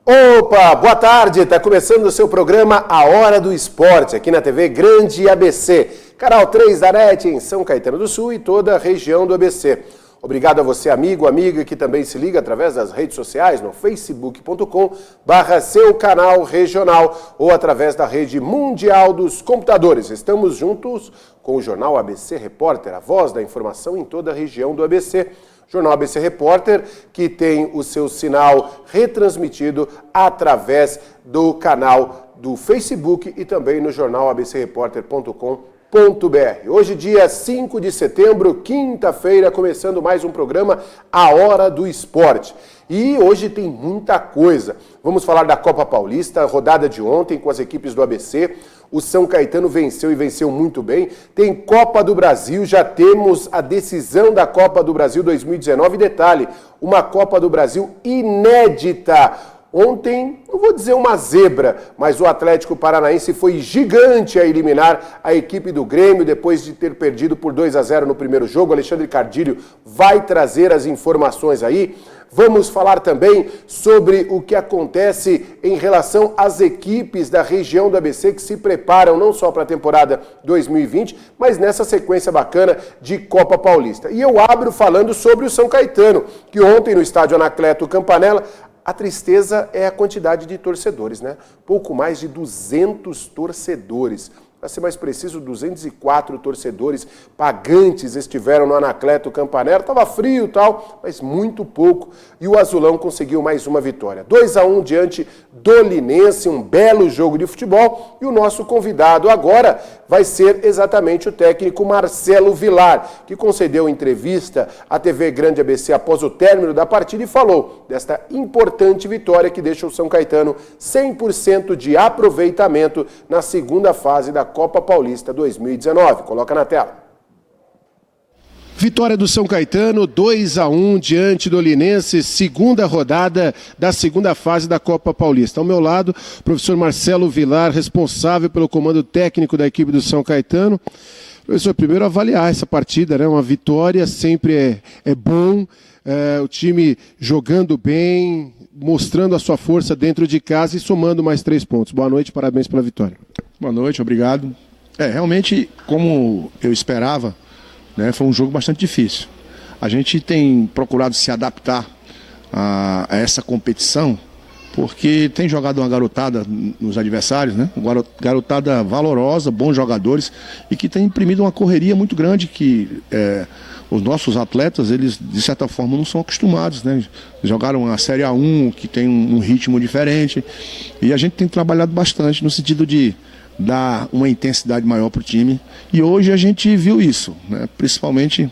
Opa, boa tarde, está começando o seu programa A Hora do Esporte, aqui na TV Grande ABC, canal 3 da NET em São Caetano do Sul e toda a região do ABC. Obrigado a você, amigo, amiga, que também se liga através das redes sociais, no facebook.com/seu canal regional ou através da rede mundial dos computadores. Estamos juntos com o Jornal ABC Repórter, a voz da informação em toda a região do ABC. Jornal ABC Repórter, que tem o seu sinal retransmitido através do canal do Facebook e também no jornal abcreporter.com.br. Hoje, dia 5 de setembro, quinta-feira, começando mais um programa A Hora do Esporte. E hoje tem muita coisa. Vamos falar da Copa Paulista, rodada de ontem com as equipes do ABC. O São Caetano venceu e venceu muito bem. Tem Copa do Brasil, já temos a decisão da Copa do Brasil 2019. Detalhe, uma Copa do Brasil inédita. Ontem, não vou dizer uma zebra, mas o Atlético Paranaense foi gigante a eliminar a equipe do Grêmio depois de ter perdido por 2-0 no primeiro jogo. Alexandre Cardilho vai trazer as informações aí. Vamos falar também sobre o que acontece em relação às equipes da região do ABC que se preparam não só para a temporada 2020, mas nessa sequência bacana de Copa Paulista. E eu abro falando sobre o São Caetano, que ontem no estádio Anacleto Campanella, a tristeza é a quantidade de torcedores, né? Pouco mais de 200 torcedores. Para ser mais preciso, 204 torcedores pagantes estiveram no Anacleto Campanella. Estava frio e tal, mas muito pouco. E o Azulão conseguiu mais uma vitória. 2-1 diante do Linense, um belo jogo de futebol. E o nosso convidado agora vai ser exatamente o técnico Marcelo Vilar, que concedeu entrevista à TV Grande ABC após o término da partida e falou desta importante vitória que deixa o São Caetano 100% de aproveitamento na segunda fase da Copa Paulista 2019. Coloca na tela. Vitória do São Caetano, 2-1 diante do Linense, segunda rodada da segunda fase da Copa Paulista. Ao meu lado, o professor Marcelo Vilar, responsável pelo comando técnico da equipe do São Caetano. Professor, primeiro avaliar essa partida, né? Uma vitória sempre é bom, o time jogando bem, mostrando a sua força dentro de casa e somando mais 3 pontos. Boa noite, parabéns pela vitória. Boa noite, obrigado. Realmente, como eu esperava, né, foi um jogo bastante difícil. A gente tem procurado se adaptar a essa competição, porque tem jogado uma garotada nos adversários, né? Uma garotada valorosa, bons jogadores, e que tem imprimido uma correria muito grande que os nossos atletas, eles de certa forma não são acostumados, né? Jogaram a Série A1, que tem um ritmo diferente, e a gente tem trabalhado bastante no sentido de dar uma intensidade maior para o time, e hoje a gente viu isso, né? Principalmente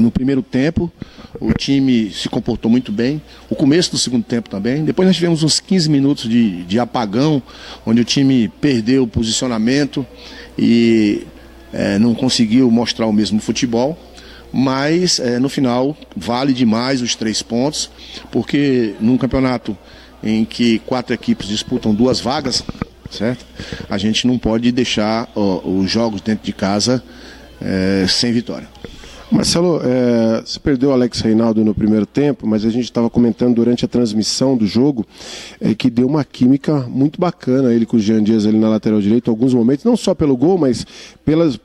no primeiro tempo, o time se comportou muito bem, o começo do segundo tempo também, depois nós tivemos uns 15 minutos de apagão, onde o time perdeu o posicionamento e não conseguiu mostrar o mesmo futebol, mas no final vale demais os 3 pontos, porque num campeonato em que 4 equipes disputam 2 vagas, certo? A gente não pode deixar os jogos dentro de casa sem vitória. Marcelo, você perdeu o Alex Reinaldo no primeiro tempo, mas a gente estava comentando durante a transmissão do jogo que deu uma química muito bacana ele com o Jean Dias ali na lateral direita, alguns momentos, não só pelo gol, mas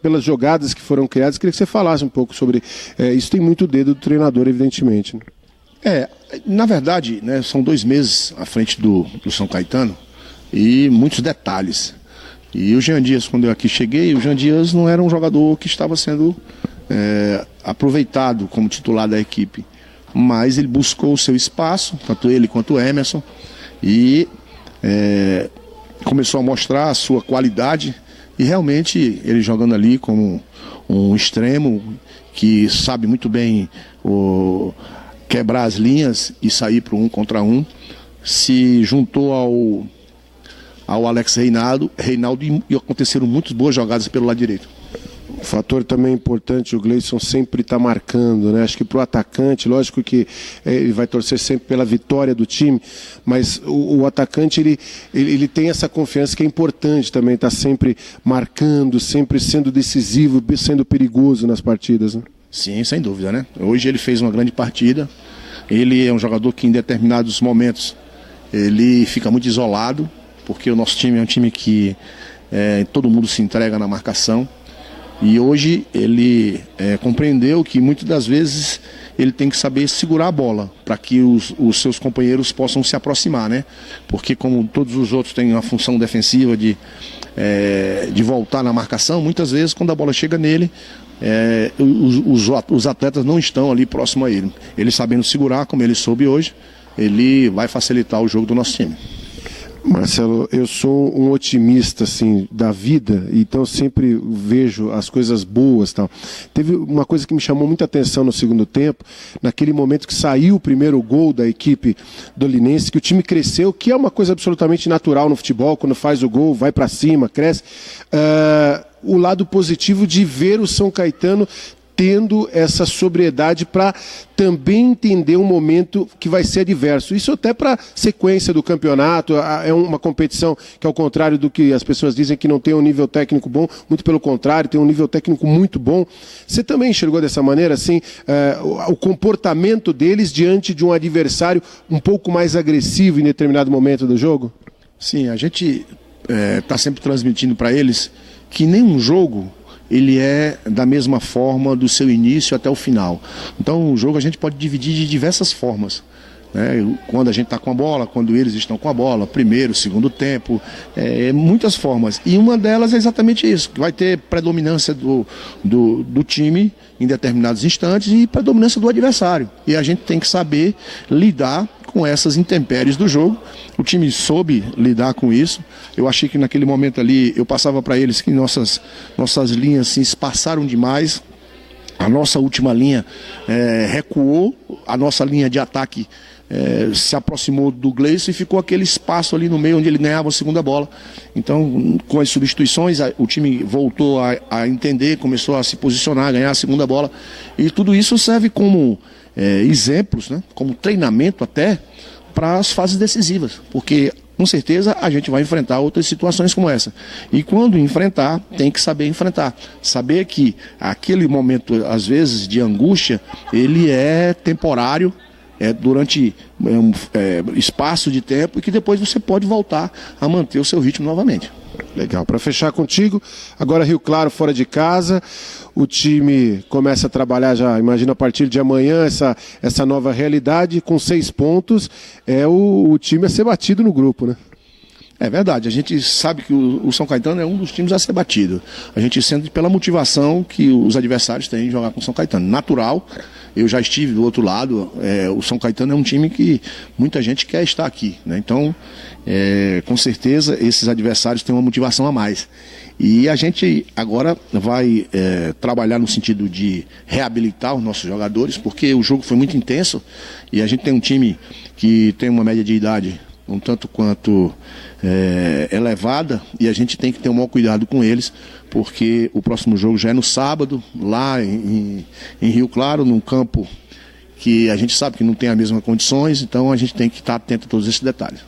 pelas jogadas que foram criadas. Queria que você falasse um pouco sobre isso. Tem muito dedo do treinador, evidentemente, né? Na verdade, né, são 2 meses à frente do São Caetano e muitos detalhes. E o Jean Dias, quando eu aqui cheguei, o Jean Dias não era um jogador que estava sendo aproveitado como titular da equipe, mas ele buscou o seu espaço, tanto ele quanto o Emerson, e começou a mostrar a sua qualidade, e realmente ele jogando ali como um extremo que sabe muito bem quebrar as linhas e sair para o 1 contra 1, se juntou ao Alex Reinaldo e aconteceram muitas boas jogadas pelo lado direito. Um fator também importante, o Gleison sempre está marcando, né? Acho que para o atacante, lógico que ele vai torcer sempre pela vitória do time, mas o atacante ele tem essa confiança que é importante também, está sempre marcando, sempre sendo decisivo, sendo perigoso nas partidas, né? Sim, sem dúvida, né? Hoje ele fez uma grande partida, ele é um jogador que em determinados momentos ele fica muito isolado, porque o nosso time é um time que todo mundo se entrega na marcação. E hoje ele compreendeu que muitas das vezes ele tem que saber segurar a bola para que os seus companheiros possam se aproximar, né? Porque como todos os outros têm uma função defensiva de voltar na marcação, muitas vezes quando a bola chega nele, os atletas não estão ali próximo a ele. Ele sabendo segurar, como ele soube hoje, ele vai facilitar o jogo do nosso time. Marcelo, eu sou um otimista assim da vida, então sempre vejo as coisas boas, tal. Teve uma coisa que me chamou muita atenção no segundo tempo, naquele momento que saiu o primeiro gol da equipe dolinense, que o time cresceu, que é uma coisa absolutamente natural no futebol, quando faz o gol, vai para cima, cresce. O lado positivo de ver o São Caetano tendo essa sobriedade para também entender um momento que vai ser adverso. Isso até para a sequência do campeonato, é uma competição que, ao contrário do que as pessoas dizem que não tem um nível técnico bom, muito pelo contrário, tem um nível técnico muito bom. Você também enxergou dessa maneira, assim, o comportamento deles diante de um adversário um pouco mais agressivo em determinado momento do jogo? Sim, a gente está sempre transmitindo para eles que nenhum jogo ele é da mesma forma do seu início até o final. Então o jogo a gente pode dividir de diversas formas, né? Quando a gente está com a bola, quando eles estão com a bola, primeiro, segundo tempo, muitas formas. E uma delas é exatamente isso, que vai ter predominância do time em determinados instantes e predominância do adversário. E a gente tem que saber lidar com essas intempéries do jogo. O time soube lidar com isso. Eu achei que naquele momento ali, eu passava para eles que nossas linhas se espaçaram demais. A nossa última linha recuou, a nossa linha de ataque se aproximou do Gleison e ficou aquele espaço ali no meio onde ele ganhava a segunda bola. Então, com as substituições, o time voltou a entender, começou a se posicionar, a ganhar a segunda bola. E tudo isso serve como exemplos, né, como treinamento até para as fases decisivas, porque com certeza a gente vai enfrentar outras situações como essa. E quando enfrentar, tem que saber enfrentar. Saber que aquele momento, às vezes, de angústia, ele é temporário, durante um espaço de tempo, e que depois você pode voltar a manter o seu ritmo novamente. Legal. Para fechar contigo, agora Rio Claro fora de casa, o time começa a trabalhar já, imagina, a partir de amanhã, essa nova realidade, com 6 pontos, o time a ser batido no grupo, né? É verdade, a gente sabe que o São Caetano é um dos times a ser batido. A gente sente pela motivação que os adversários têm de jogar com o São Caetano. Natural, eu já estive do outro lado, o São Caetano é um time que muita gente quer estar aqui, né? Então, com certeza, esses adversários têm uma motivação a mais. E a gente agora vai trabalhar no sentido de reabilitar os nossos jogadores, porque o jogo foi muito intenso e a gente tem um time que tem uma média de idade um tanto quanto elevada, e a gente tem que ter um maior cuidado com eles, porque o próximo jogo já é no sábado, lá em Rio Claro, num campo que a gente sabe que não tem as mesmas condições, então a gente tem que estar atento a todos esses detalhes.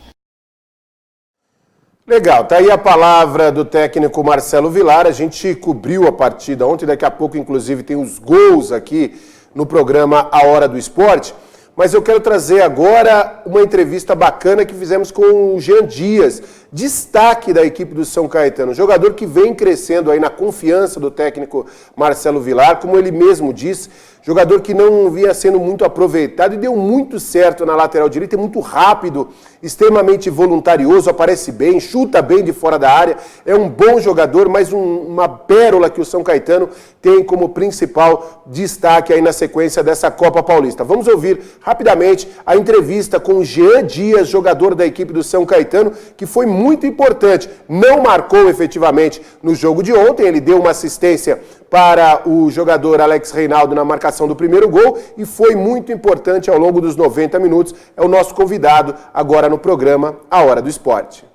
Legal, tá aí a palavra do técnico Marcelo Vilar. A gente cobriu a partida ontem, daqui a pouco inclusive tem os gols aqui no programa A Hora do Esporte. Mas eu quero trazer agora uma entrevista bacana que fizemos com o Jean Dias, destaque da equipe do São Caetano, jogador que vem crescendo aí na confiança do técnico Marcelo Vilar, como ele mesmo disse, jogador que não vinha sendo muito aproveitado e deu muito certo na lateral direita, é muito rápido, extremamente voluntarioso, aparece bem, chuta bem de fora da área, é um bom jogador, mas uma pérola que o São Caetano tem como principal destaque aí na sequência dessa Copa Paulista. Vamos ouvir rapidamente a entrevista com o Jean Dias, jogador da equipe do São Caetano, que foi muito importante, não marcou efetivamente no jogo de ontem, ele deu uma assistência para o jogador Alex Reinaldo na marcação do primeiro gol e foi muito importante ao longo dos 90 minutos. É o nosso convidado agora no programa A Hora do Esporte.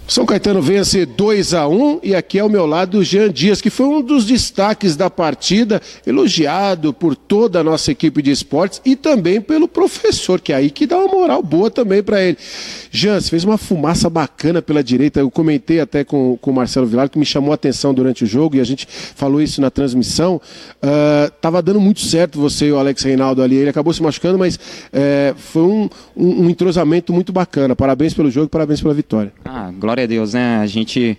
São Caetano vence 2-1 e aqui ao meu lado o Jean Dias, que foi um dos destaques da partida, elogiado por toda a nossa equipe de esportes e também pelo professor, que é aí que dá uma moral boa também para ele. Jean, você fez uma fumaça bacana pela direita, eu comentei até com o Marcelo Vilar, que me chamou a atenção durante o jogo e a gente falou isso na transmissão. Tava dando muito certo você e o Alex Reinaldo ali, ele acabou se machucando, mas foi um entrosamento muito bacana. Parabéns pelo jogo, parabéns pela vitória. Glória a Deus, né? A gente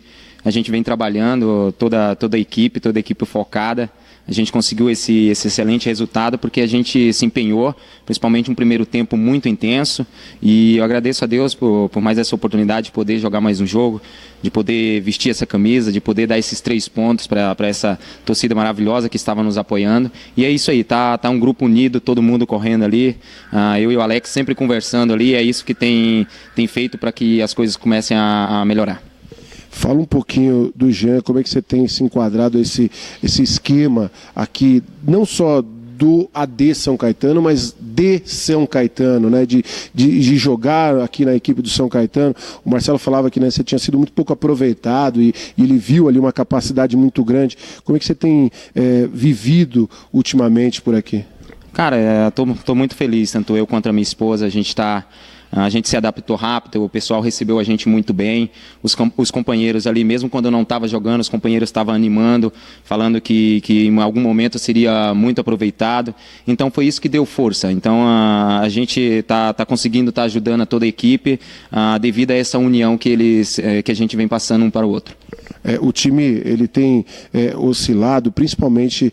vem trabalhando, toda a equipe focada. A gente conseguiu esse excelente resultado porque a gente se empenhou, principalmente um primeiro tempo muito intenso. E eu agradeço a Deus por mais essa oportunidade de poder jogar mais um jogo, de poder vestir essa camisa, de poder dar esses 3 pontos para essa torcida maravilhosa que estava nos apoiando. E é isso aí, tá um grupo unido, todo mundo correndo ali. Eu e o Alex sempre conversando ali, é isso que tem feito para que as coisas comecem a melhorar. Fala um pouquinho do Jean, como é que você tem se enquadrado esse esquema aqui, não só do AD São Caetano, mas de São Caetano, né? De jogar aqui na equipe do São Caetano. O Marcelo falava que, né, você tinha sido muito pouco aproveitado e ele viu ali uma capacidade muito grande. Como é que você tem vivido ultimamente por aqui? Cara, tô muito feliz, tanto eu quanto a minha esposa. A gente se adaptou rápido, o pessoal recebeu a gente muito bem, os companheiros ali, mesmo quando eu não estava jogando, os companheiros estavam animando, falando que em algum momento seria muito aproveitado. Então foi isso que deu força. Então a gente está conseguindo estar ajudando a toda a equipe devido a essa união que a gente vem passando um para o outro. O time ele tem oscilado, principalmente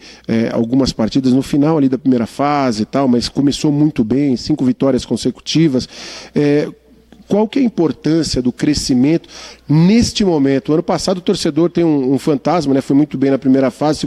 algumas partidas no final ali da primeira fase e tal, mas começou muito bem, 5 vitórias consecutivas. Qual que é a importância do crescimento neste momento? Ano passado o torcedor tem um fantasma, né? Foi muito bem na primeira fase,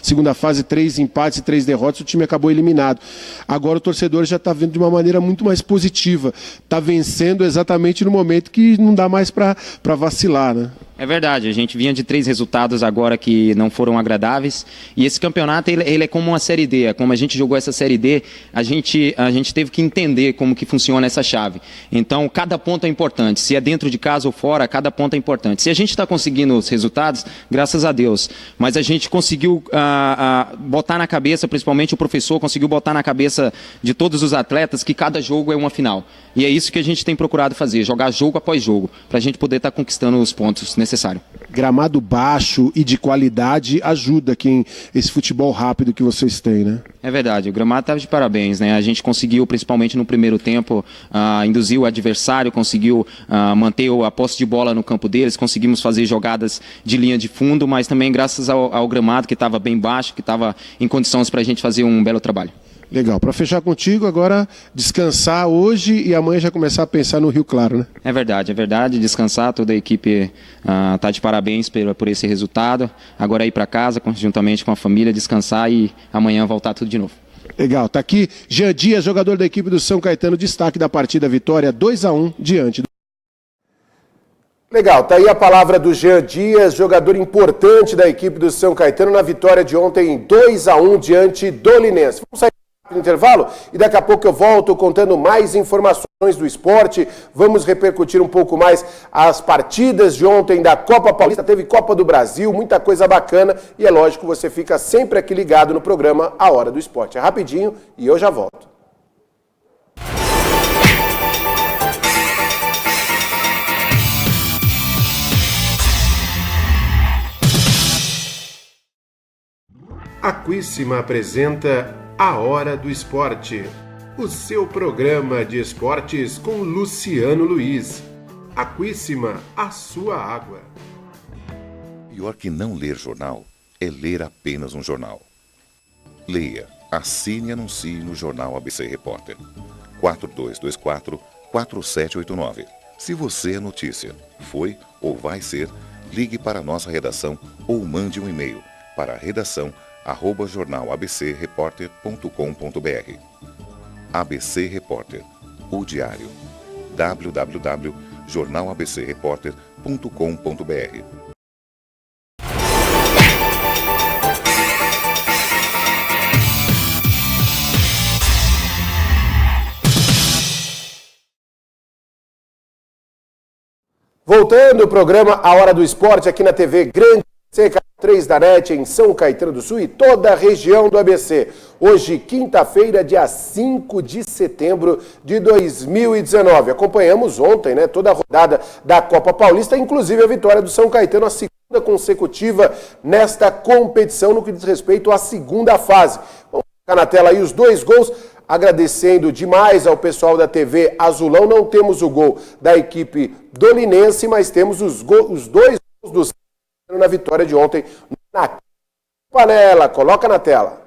segunda fase 3 empates e 3 derrotas, o time acabou eliminado. Agora o torcedor já está vendo de uma maneira muito mais positiva, está vencendo exatamente no momento que não dá mais para vacilar, né? É verdade, a gente vinha de 3 resultados agora que não foram agradáveis, e esse campeonato ele é como uma Série D, como a gente jogou essa Série D, a gente teve que entender como que funciona essa chave. Então cada ponto é importante, se é dentro de casa ou fora, cada ponto é importante. Se a gente está conseguindo os resultados, graças a Deus, mas a gente conseguiu botar na cabeça, principalmente o professor, conseguiu botar na cabeça de todos os atletas que cada jogo é uma final. E é isso que a gente tem procurado fazer, jogar jogo após jogo, para a gente poder estar conquistando os pontos necessários. Gramado baixo e de qualidade ajuda aqui esse futebol rápido que vocês têm, né? É verdade, o gramado estava de parabéns, né? A gente conseguiu, principalmente no primeiro tempo, induzir o adversário, conseguiu manter a posse de bola no campo deles, conseguimos fazer jogadas de linha de fundo, mas também graças ao gramado que estava bem baixo, que estava em condições para a gente fazer um belo trabalho. Legal, para fechar contigo, agora descansar hoje e amanhã já começar a pensar no Rio Claro, né? É verdade, descansar, toda a equipe está de parabéns por esse resultado, agora ir para casa, juntamente com a família, descansar e amanhã voltar tudo de novo. Legal, tá aqui Jean Dias, jogador da equipe do São Caetano, destaque da partida, vitória 2-1 diante do... Legal, tá aí a palavra do Jean Dias, jogador importante da equipe do São Caetano na vitória de ontem 2-1 diante do Linense. Vamos sair no intervalo e daqui a pouco eu volto contando mais informações do esporte. Vamos repercutir um pouco mais as partidas de ontem da Copa Paulista. Teve Copa do Brasil, muita coisa bacana e é lógico, você fica sempre aqui ligado no programa A Hora do Esporte. É rapidinho e eu já volto. Aquíssima apresenta A Hora do Esporte, o seu programa de esportes com Luciano Luiz. Aquíssima, a sua água. Pior que não ler jornal é ler apenas um jornal. Leia, assine e anuncie no jornal ABC Repórter. 4224-4789. Se você é notícia, foi ou vai ser, ligue para a nossa redação ou mande um e-mail para redação@jornalabcreporter.com.br. ABC Repórter, o diário. www.jornalabcreporter.com.br. Voltando o programa A Hora do Esporte aqui na TV Grande CK3 da NET em São Caetano do Sul e toda a região do ABC. Hoje, quinta-feira, dia 5 de setembro de 2019. Acompanhamos ontem, toda a rodada da Copa Paulista, inclusive a vitória do São Caetano, a segunda consecutiva nesta competição no que diz respeito à segunda fase. Vamos colocar na tela aí os 2 gols. Agradecendo demais ao pessoal da TV Azulão, não temos o gol da equipe dolinense, mas temos os 2 gols do São Caetano na vitória de ontem na panela. Coloca na tela.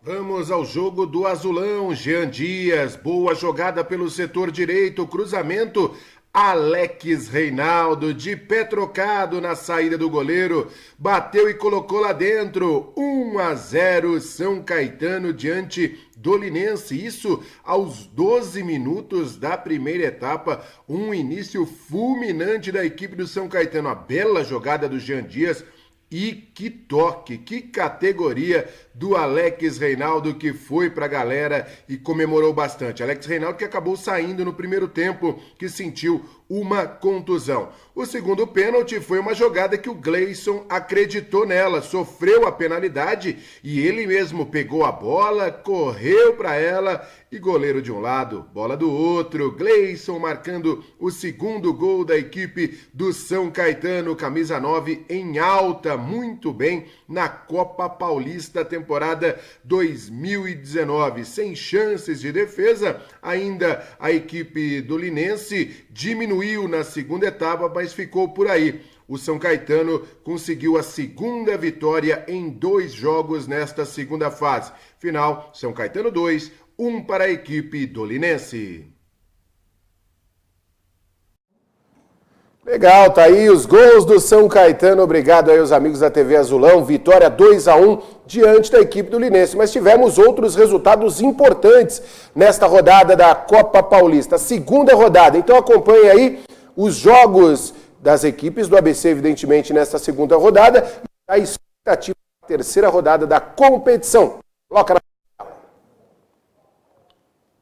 Vamos ao jogo do Azulão. Jean Dias, boa jogada pelo setor direito, cruzamento. Alex Reinaldo, de pé trocado na saída do goleiro, bateu e colocou lá dentro. 1-0 São Caetano diante do Linense. Isso aos 12 minutos da primeira etapa. Um início fulminante da equipe do São Caetano. A bela jogada do Jean Dias. E que toque, que categoria do Alex Reinaldo, que foi pra galera e comemorou bastante. Alex Reinaldo que acabou saindo no primeiro tempo, que sentiu uma contusão. O segundo pênalti foi uma jogada que o Gleison acreditou nela, sofreu a penalidade e ele mesmo pegou a bola, correu para ela e goleiro de um lado, bola do outro. Gleison marcando o segundo gol da equipe do São Caetano, camisa 9 em alta, muito bem na Copa Paulista temporada 2019. Sem chances de defesa, ainda a equipe do Linense diminuiu na segunda etapa, mas ficou por aí. O São Caetano conseguiu a segunda vitória em 2 jogos nesta segunda fase. Final, São Caetano 2, 1 para a equipe do Linense. Legal, tá aí os gols do São Caetano. Obrigado aí aos amigos da TV Azulão. Vitória 2-1 diante da equipe do Linense. Mas tivemos outros resultados importantes nesta rodada da Copa Paulista. Segunda rodada. Então acompanhe aí os jogos das equipes do ABC, evidentemente, nesta segunda rodada. E a expectativa da terceira rodada da competição. Coloca na...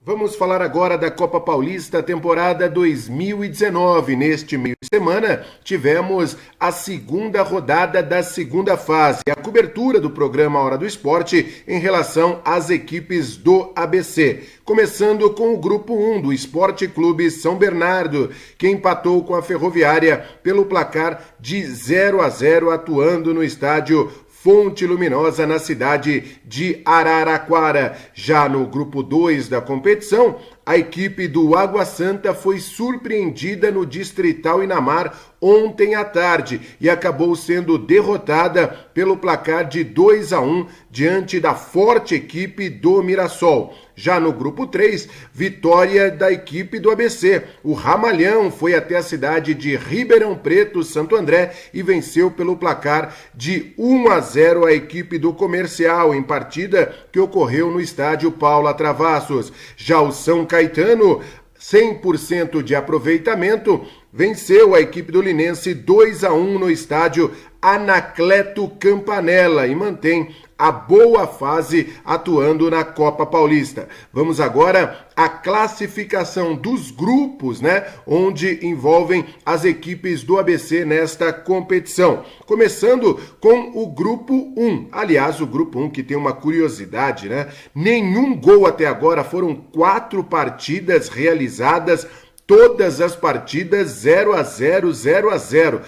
Vamos falar agora da Copa Paulista, temporada 2019. Neste meio de semana, tivemos a segunda rodada da segunda fase. A cobertura do programa Hora do Esporte em relação às equipes do ABC. Começando com o Grupo 1 do Esporte Clube São Bernardo, que empatou com a Ferroviária pelo placar de 0-0, atuando no estádio Fonte Luminosa, na cidade de Araraquara. Já no grupo 2 da competição, a equipe do Água Santa foi surpreendida no Distrital Inamar ontem à tarde e acabou sendo derrotada pelo placar de 2-1 diante da forte equipe do Mirassol. Já no grupo 3, vitória da equipe do ABC. O Ramalhão foi até a cidade de Ribeirão Preto, Santo André, e venceu pelo placar de 1-0 a equipe do Comercial, em partida que ocorreu no estádio Paula Travassos. Já o São Caetano, 100% de aproveitamento, venceu a equipe do Linense 2-1 no estádio Anacleto Campanella e mantém a boa fase atuando na Copa Paulista. Vamos agora à classificação dos grupos, onde envolvem as equipes do ABC nesta competição. Começando com o grupo 1. Aliás, o grupo 1 que tem uma curiosidade, Nenhum gol até agora, foram 4 partidas realizadas, todas as partidas 0-0, 0-0.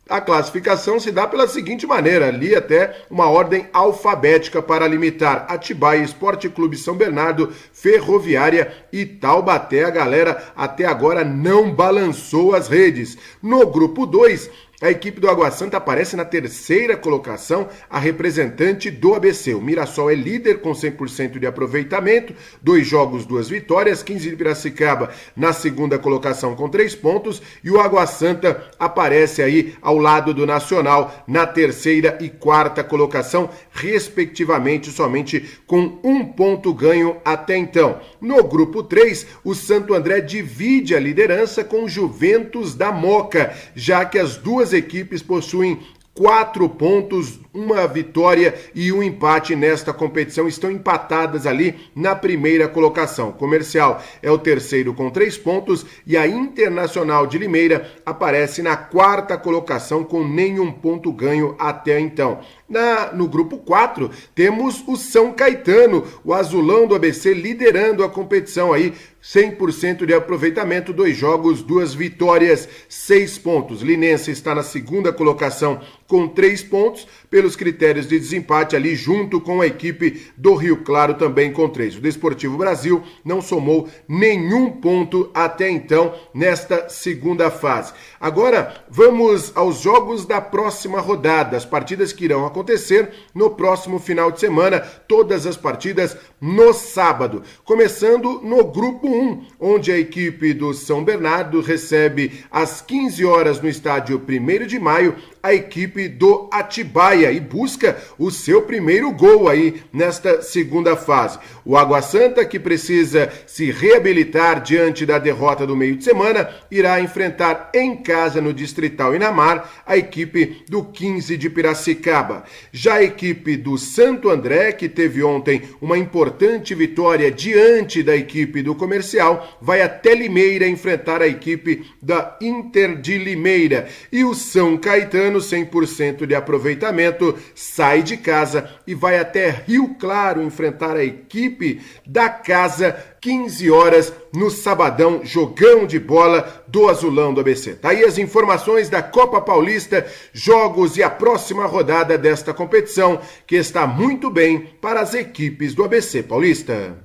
A classificação se dá pela seguinte maneira, ali até uma ordem alfabética para limitar: Atibaia, Esporte Clube São Bernardo, Ferroviária e Taubaté. A galera até agora não balançou as redes. No grupo 2, a equipe do Água Santa aparece na terceira colocação, a representante do ABC. O Mirassol é líder com 100% de aproveitamento, 2 jogos, 2 vitórias, 15 de Piracicaba na segunda colocação com 3 pontos, e o Água Santa aparece aí ao lado do Nacional na terceira e quarta colocação, respectivamente, somente com 1 ponto ganho até então. No grupo 3, o Santo André divide a liderança com o Juventus da Moca, já que as duas equipes possuem 4 pontos, uma vitória e um empate nesta competição, estão empatadas ali na primeira colocação. Comercial é o terceiro com 3 pontos e a Internacional de Limeira aparece na 4ª colocação com nenhum ponto ganho até então. No grupo 4, temos o São Caetano, o azulão do ABC liderando a competição aí, 100% de aproveitamento, 2 jogos, 2 vitórias, 6 pontos. Linense está na 2ª colocação com 3 pontos, pelos critérios de desempate ali, junto com a equipe do Rio Claro também com 3. O Desportivo Brasil não somou nenhum ponto até então nesta segunda fase. Agora, vamos aos jogos da próxima rodada, as partidas que irão acontecer no próximo final de semana, todas as partidas no sábado. Começando no grupo 1, onde a equipe do São Bernardo recebe às 15 horas no estádio 1º de Maio a equipe do Atibaia e busca o seu primeiro gol aí nesta segunda fase. O Água Santa, que precisa se reabilitar diante da derrota do meio de semana, irá enfrentar em casa no Distrital Inamar a equipe do 15 de Piracicaba. Já a equipe do Santo André, que teve ontem uma importante vitória diante da equipe do Comercial, vai até Limeira enfrentar a equipe da Inter de Limeira. E o São Caetano, 100% de aproveitamento, sai de casa e vai até Rio Claro enfrentar a equipe da casa, 15 horas no sabadão, jogão de bola do azulão do ABC. Tá aí as informações da Copa Paulista, jogos e a próxima rodada desta competição, que está muito bem para as equipes do ABC Paulista.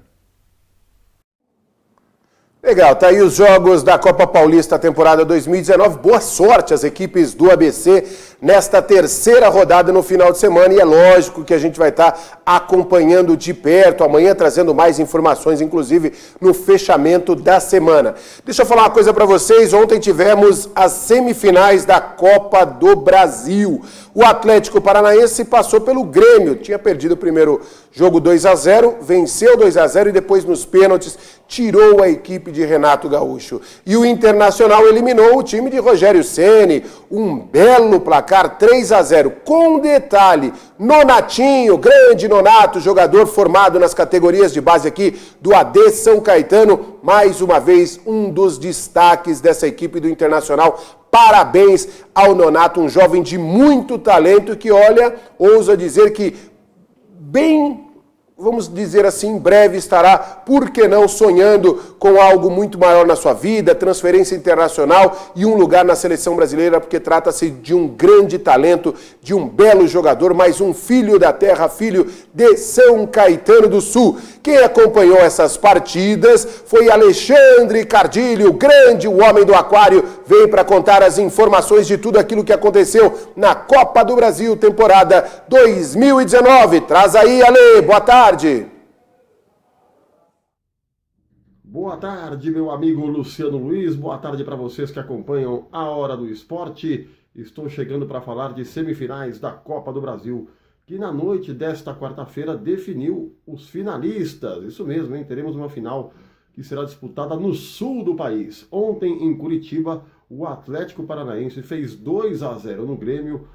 Legal, tá aí os jogos da Copa Paulista temporada 2019. Boa sorte às equipes do ABC nesta terceira rodada no final de semana, e é lógico que a gente vai estar acompanhando de perto, amanhã trazendo mais informações, inclusive no fechamento da semana. Deixa eu falar uma coisa para vocês, ontem tivemos as semifinais da Copa do Brasil. O Atlético Paranaense passou pelo Grêmio, tinha perdido o primeiro jogo 2-0, venceu 2-0 e depois nos pênaltis tirou a equipe de Renato Gaúcho. E o Internacional eliminou o time de Rogério Ceni, um belo placar 3-0. Com detalhe, Nonatinho, grande Nonato, jogador formado nas categorias de base aqui do AD São Caetano, mais uma vez um dos destaques dessa equipe do Internacional. Parabéns ao Nonato, um jovem de muito talento que, olha, ousa dizer que bem, vamos dizer assim, em breve estará, por que não, sonhando com algo muito maior na sua vida, transferência internacional e um lugar na seleção brasileira, porque trata-se de um grande talento, de um belo jogador, mais um filho da terra, filho de São Caetano do Sul. Quem acompanhou essas partidas foi Alexandre Cardilho, o grande, o homem do aquário, veio para contar as informações de tudo aquilo que aconteceu na Copa do Brasil, temporada 2019. Traz aí, Ale, boa tarde. Boa tarde, meu amigo Luciano Luiz, boa tarde para vocês que acompanham a Hora do Esporte. Estou chegando para falar de semifinais da Copa do Brasil, que na noite desta quarta-feira definiu os finalistas. Isso mesmo, hein? Teremos uma final que será disputada no sul do país. Ontem, em Curitiba, o Atlético Paranaense fez 2-0 no Grêmio,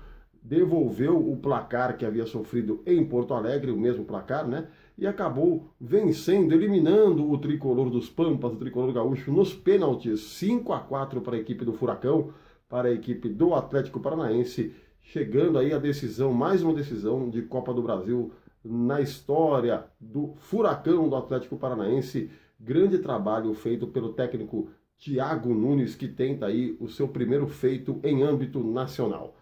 devolveu o placar que havia sofrido em Porto Alegre, o mesmo placar, né? E acabou vencendo, eliminando o tricolor dos Pampas, o tricolor gaúcho, nos pênaltis, 5-4 para a equipe do Furacão, para a equipe do Atlético Paranaense, chegando aí a decisão, mais uma decisão de Copa do Brasil na história do Furacão do Atlético Paranaense. Grande trabalho feito pelo técnico Thiago Nunes, que tenta aí o seu primeiro feito em âmbito nacional.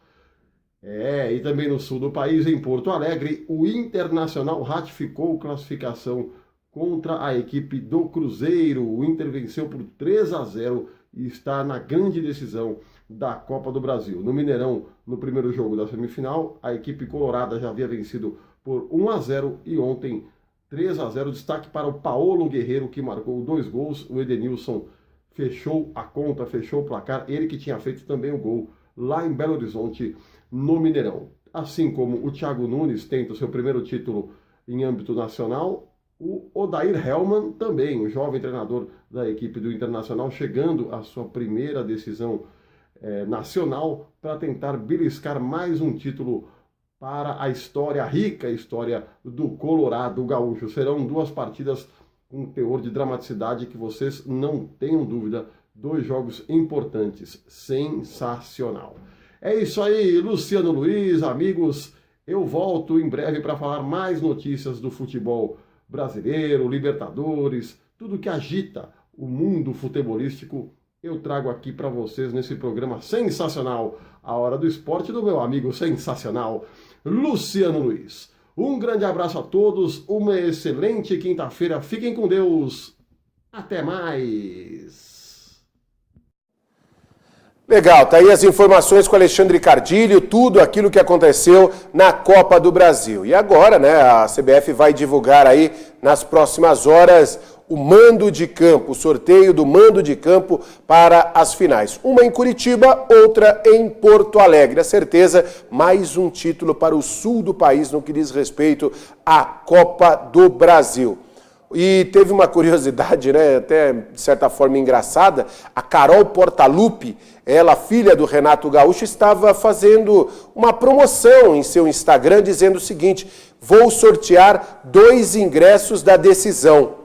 E também no sul do país, em Porto Alegre, o Internacional ratificou classificação contra a equipe do Cruzeiro. O Inter venceu por 3-0 e está na grande decisão da Copa do Brasil. No Mineirão, no primeiro jogo da semifinal, a equipe colorada já havia vencido por 1-0 e ontem 3-0. Destaque para o Paolo Guerreiro, que marcou 2 gols. O Edenilson fechou a conta, fechou o placar. Ele que tinha feito também o gol lá em Belo Horizonte, no Mineirão. Assim como o Thiago Nunes tenta o seu primeiro título em âmbito nacional, o Odair Hellmann também, o jovem treinador da equipe do Internacional, chegando à sua primeira decisão nacional para tentar beliscar mais um título para a história, a rica história do Colorado Gaúcho. Serão 2 partidas com teor de dramaticidade que vocês não tenham dúvida, 2 jogos importantes, sensacional. É isso aí, Luciano Luiz, amigos, eu volto em breve para falar mais notícias do futebol brasileiro, Libertadores, tudo que agita o mundo futebolístico, eu trago aqui para vocês nesse programa sensacional, A Hora do Esporte, do meu amigo sensacional, Luciano Luiz. Um grande abraço a todos, uma excelente quinta-feira, fiquem com Deus, até mais! Legal, tá aí as informações com Alexandre Cardilho, tudo aquilo que aconteceu na Copa do Brasil. E agora, né, a CBF vai divulgar aí nas próximas horas o mando de campo, o sorteio do mando de campo para as finais. Uma em Curitiba, outra em Porto Alegre. A certeza, mais um título para o sul do país no que diz respeito à Copa do Brasil. E teve uma curiosidade, né, até de certa forma engraçada, a Carol Portaluppi, ela, filha do Renato Gaúcho, estava fazendo uma promoção em seu Instagram dizendo o seguinte: vou sortear 2 ingressos da decisão.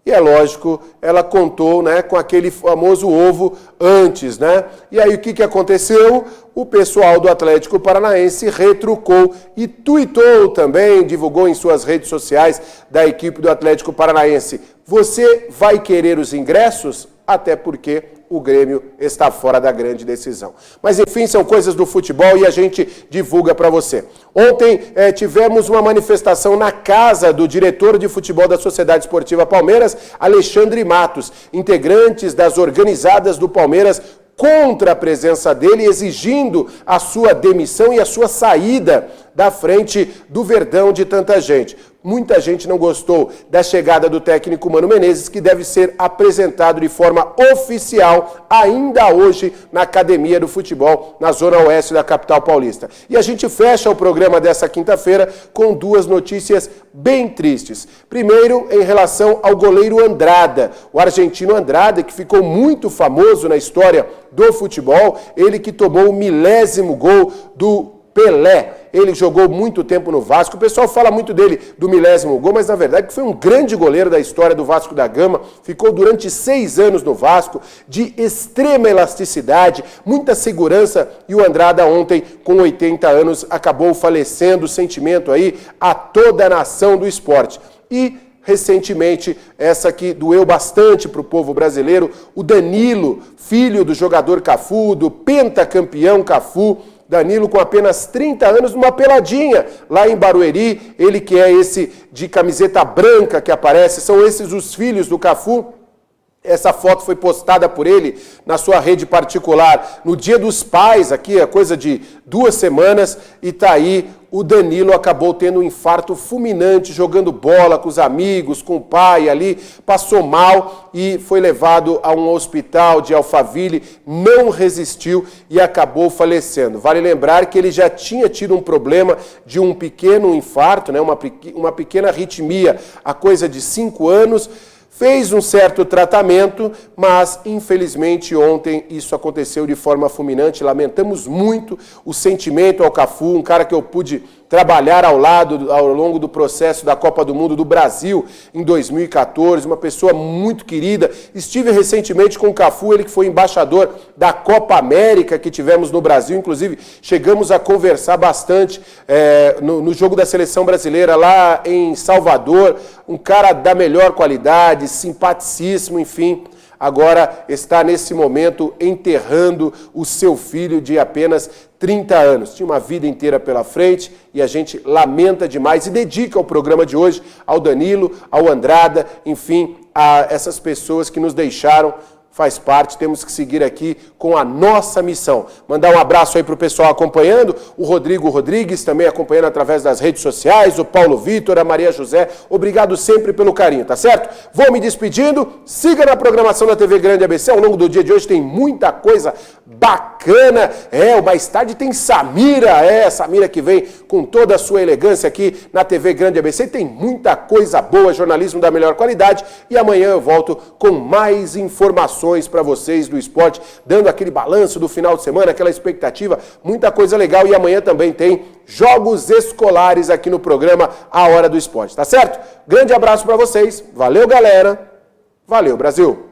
E é lógico, ela contou, né, com aquele famoso ovo antes, né? E aí o que aconteceu? O pessoal do Atlético Paranaense retrucou e tuitou também, divulgou em suas redes sociais da equipe do Atlético Paranaense: você vai querer os ingressos? Até porque o Grêmio está fora da grande decisão. Mas enfim, são coisas do futebol e a gente divulga para você. Ontem tivemos uma manifestação na casa do diretor de futebol da Sociedade Esportiva Palmeiras, Alexandre Matos, integrantes das organizadas do Palmeiras contra a presença dele, exigindo a sua demissão e a sua saída da frente do Verdão de tanta gente. Muita gente não gostou da chegada do técnico Mano Menezes, que deve ser apresentado de forma oficial ainda hoje na Academia do Futebol, na Zona Oeste da capital paulista. E a gente fecha o programa dessa quinta-feira com 2 notícias bem tristes. Primeiro, em relação ao goleiro Andrada, o argentino Andrada, que ficou muito famoso na história do futebol, ele que tomou o 1000º gol do Pelé. Ele jogou muito tempo no Vasco, o pessoal fala muito dele, do 1000º gol, mas na verdade foi um grande goleiro da história do Vasco da Gama, ficou durante 6 anos no Vasco, de extrema elasticidade, muita segurança, e o Andrada ontem, com 80 anos, acabou falecendo, sentimento aí a toda a nação do esporte. E recentemente, essa que doeu bastante para o povo brasileiro, o Danilo, filho do jogador Cafu, do pentacampeão Cafu, Danilo, com apenas 30 anos, numa peladinha lá em Barueri, ele que é esse de camiseta branca que aparece, são esses os filhos do Cafu. Essa foto foi postada por ele na sua rede particular no Dia dos Pais, aqui é coisa de 2 semanas, e tá aí, o Danilo acabou tendo um infarto fulminante, jogando bola com os amigos, com o pai ali, passou mal e foi levado a um hospital de Alphaville, não resistiu e acabou falecendo. Vale lembrar que ele já tinha tido um problema de um pequeno infarto, né, uma pequena arritmia, há coisa de 5 anos, fez um certo tratamento, mas infelizmente ontem isso aconteceu de forma fulminante. Lamentamos muito o sentimento ao Cafu, um cara que eu pude trabalhar ao lado ao longo do processo da Copa do Mundo do Brasil em 2014, uma pessoa muito querida. Estive recentemente com o Cafu, ele que foi embaixador da Copa América que tivemos no Brasil, inclusive chegamos a conversar bastante no jogo da seleção brasileira lá em Salvador, um cara da melhor qualidade, simpaticíssimo, enfim. Agora está nesse momento enterrando o seu filho de apenas 30 anos. Tinha uma vida inteira pela frente e a gente lamenta demais e dedica o programa de hoje ao Danilo, ao Andrada, enfim, a essas pessoas que nos deixaram. Faz parte, temos que seguir aqui com a nossa missão. Mandar um abraço aí para o pessoal acompanhando, o Rodrigo Rodrigues também acompanhando através das redes sociais, o Paulo Vitor, a Maria José, obrigado sempre pelo carinho, tá certo? Vou me despedindo, siga na programação da TV Grande ABC, ao longo do dia de hoje tem muita coisa bacana, o mais tarde tem Samira, Samira que vem com toda a sua elegância aqui na TV Grande ABC, tem muita coisa boa, jornalismo da melhor qualidade, e amanhã eu volto com mais informações informações para vocês do esporte, dando aquele balanço do final de semana, aquela expectativa, muita coisa legal. E amanhã também tem jogos escolares aqui no programa A Hora do Esporte, tá certo? Grande abraço para vocês, valeu galera, valeu Brasil!